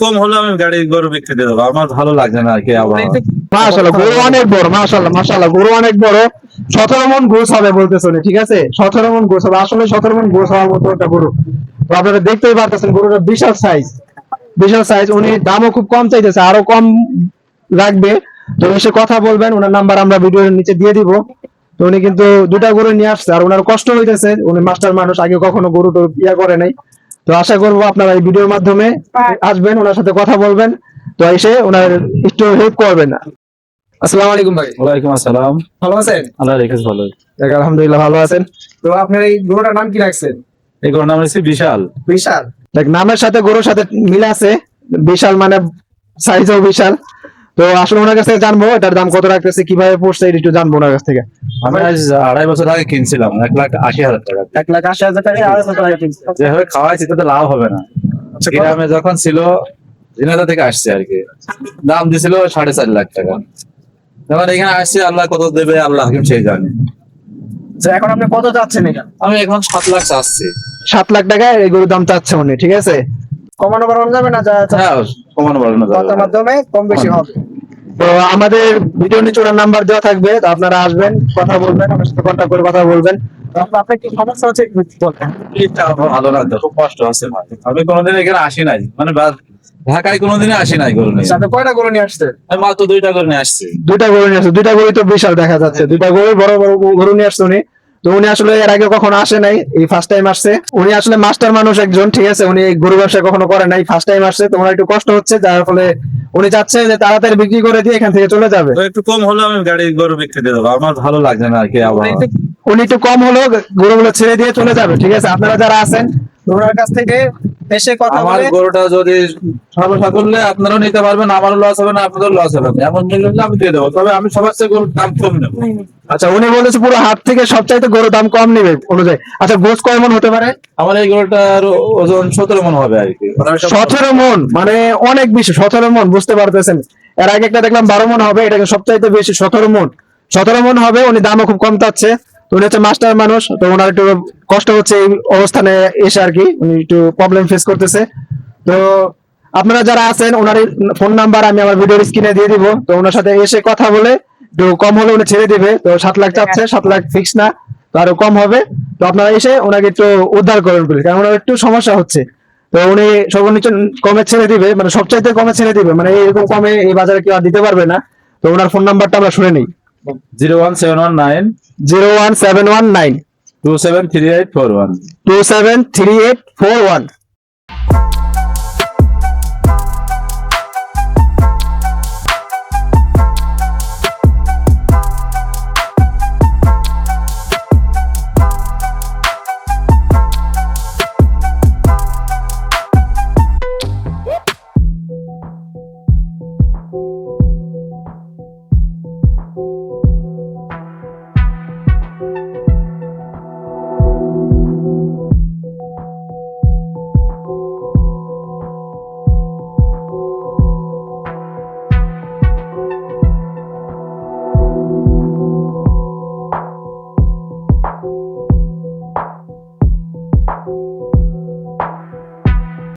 কম হলে আমি গাড়ি গরু বিক্রি দিয়ে দেবো, আমার ভালো লাগছে না আর কি আবহাওয়া। মাশাআল্লাহ, গরু অনেক বড়, মাশাআল্লাহ মাশাআল্লাহ, গরু অনেক বড়। 17 মণ গোস হবে বলতেছে উনি, ঠিক আছে? 17 মণ গোস হবে, আসলে 17 মণ গোস হওয়ার মতো একটা গরু। তো আপনারা দেখতেই পারতেছেন গরুটা বিশাল সাইজ, বিশাল সাইজ। উনি দামও খুব কম চাইতেছে, আরো কম রাখবে। তো এসে কথা বলবেন, ওনার নাম্বার আমরা ভিডিওর নিচে দিয়ে দিব। তো উনি কিন্তু দুটা গরু নিয়ে আসছে, আর ওনার কষ্ট হইতেছে, উনি মাস্টার মানুষ, আগে কখনো গরু তো ইয়া করে নাই। তো আশা করবো আপনারা এই ভিডিওর মাধ্যমে আসবেন, ওনার সাথে কথা বলবেন, তো এসে ওনার একটু হেল্প করবেন। আসসালামু আলাইকুম ভাই। ওয়ালাইকুম আসসালাম। ভালো আছেন? আল্লাহ রেখেছে ভালো। যাক, আলহামদুলিল্লাহ ভালো আছেন। তো আপনার এই গরুটার নাম কি রাখছেন? এই গরুর নাম হচ্ছে বিশাল। বিশাল। দেখ, নামের সাথে গরুর সাথে মিল আছে, বিশাল মানে সাইজও বিশাল। তো আসলে ওনার কাছ থেকে জানবো এটার দাম কত রাখতেছে, কিভাবে পড়ছে, এটা একটু জানবো ওনার কাছ থেকে। আমি আজ 2.5 বছর আগে কিনছিলাম 1,80,000 টাকা। 1,80,000 টাকা, 250 টাকা কিনছে। যেভাবে খাওয়াইছি তাতে লাভ হবে না। গ্রামে যখন ছিল, ঝিনাইদহ থেকে আসছে আর কি, দাম দিছিল 4.5 লাখ টাকা। যখন এখানে আসছে, আল্লাহ কত দেবে আল্লাহ হাকিম সেই জানে। এখন আপনি কত চাচ্ছেন এটা? আমি এখন 7 লাখ চাচ্ছি। 7 লাখ টাকা এই গরুর দাম চাচ্ছে উনি, ঠিক আছে? কমানো বাড়ানো যাবে না? হ্যাঁ, কমানো বাড়ানো যাবে। কথার মাধ্যমে কম বেশি হবে। তো আমাদের ভিডিও নিচে ওনার নাম্বার দেওয়া থাকবে, তো আপনারা আসবেন, কথা বলবেন, আমার সাথে কন্ট্যাক্ট করে কথা বলবেন। তো আপনার কি সমস্যা হচ্ছে একটু বলবেন। এটা আমার ভালো লাগতো, খুব কষ্ট হচ্ছে ভাই। আমি কোনোদিন এখানে আসি নাই, মানে ঢাকায় কোনোদিনই আসি নাই গরু নিয়ে। সাথে কয়টা গরু নিয়ে আসছে? আমি মাত্র 2টা করে নিয়ে আসছি। দুইটা গরু নিয়ে আসছে, দুইটা গরু তো বিশাল দেখা যাচ্ছে, দুইটা গরু বড় বড় গরু নিয়ে আসছে উনি। তো উনি আসলে এর আগে কখনো আসে নাই, এই ফার্স্ট টাইম আসছে। উনি আসলে মাস্টার মানুষ একজন, ঠিক আছে? উনি গরু ব্যবসা কখনো করে নাই, ফার্স্ট টাইম আসছে। তো ওনার একটু কষ্ট হচ্ছে, যার ফলে উনি চাচ্ছে যে তাড়াতাড়ি বিক্রি করে দিয়ে এখান থেকে চলে যাবে। তো একটু কম হলে আমি গাড়ি গরু বিক্রি দিয়ে দেবো, আমার ভালো লাগছে না আর কি আবহাওয়া। উনি একটু কম হলেও গরুগুলো ছেড়ে দিয়ে চলে যাবে, ঠিক আছে? আপনারা যারা আছেন ওনার কাছ থেকে এসে কথা আমার বলে, গরুটা যদি সর্বসাকুল্যে আপনারাও নিতে পারবেন, আমারও লস হবে না, আপনাদেরও লস হবে না, এমন নিলে আমি দিয়ে দেবো। তবে আমি সবার চেয়ে গরুর দাম কম নেবো। আচ্ছা, উনি বলেছে পুরো হাট থেকে সবচাইতে গরুর দাম কম নিবে অনুযায়ী। আচ্ছা, গোস কয় মণ হতে পারে? আমার এই গরুটার ওজন 17 মণ হবে আর কি। 17 মণ মানে অনেক বেশি। 17 মণ, বুঝতে পারতেছেন? এর আগে একটা দেখলাম 12 মণ হবে, এটা সবচাইতে বেশি 17 মণ। 17 মণ হবে, উনি দামও খুব কম চাচ্ছে। তো উনি হচ্ছে মাস্টার মানুষ, তো ওনার একটু কষ্ট হচ্ছে এই অবস্থানে এসে আর কি, উনি একটু প্রবলেম ফেস করতেছে। তো আপনারা যারা আছেন, ওনার ফোন নাম্বার আমি আমার ভিডিওর স্ক্রিনে দিয়ে দিব। তো ওনার সাথে এসে কথা বলে একটু কম হলে উনি ছেড়ে দিবে। তো 7 লাখ চাচ্ছে, 7 লাখ ফিক্স না, তো আরো কম হবে। তো আপনারা এসে ওনাকে একটু উদ্ধার করেন বলে, কারণ ওনার একটু সমস্যা হচ্ছে। তো উনি সর্বনিম্ন কমে ছেড়ে দিবে, মানে সবচাইতে কমে ছেড়ে দিবে, মানে এরকম কমে এই বাজারে কেউ আর দিতে পারবে না। তো ওনার ফোন নাম্বারটা আমরা শুনে নিই। 01719 01719 273841। 273841।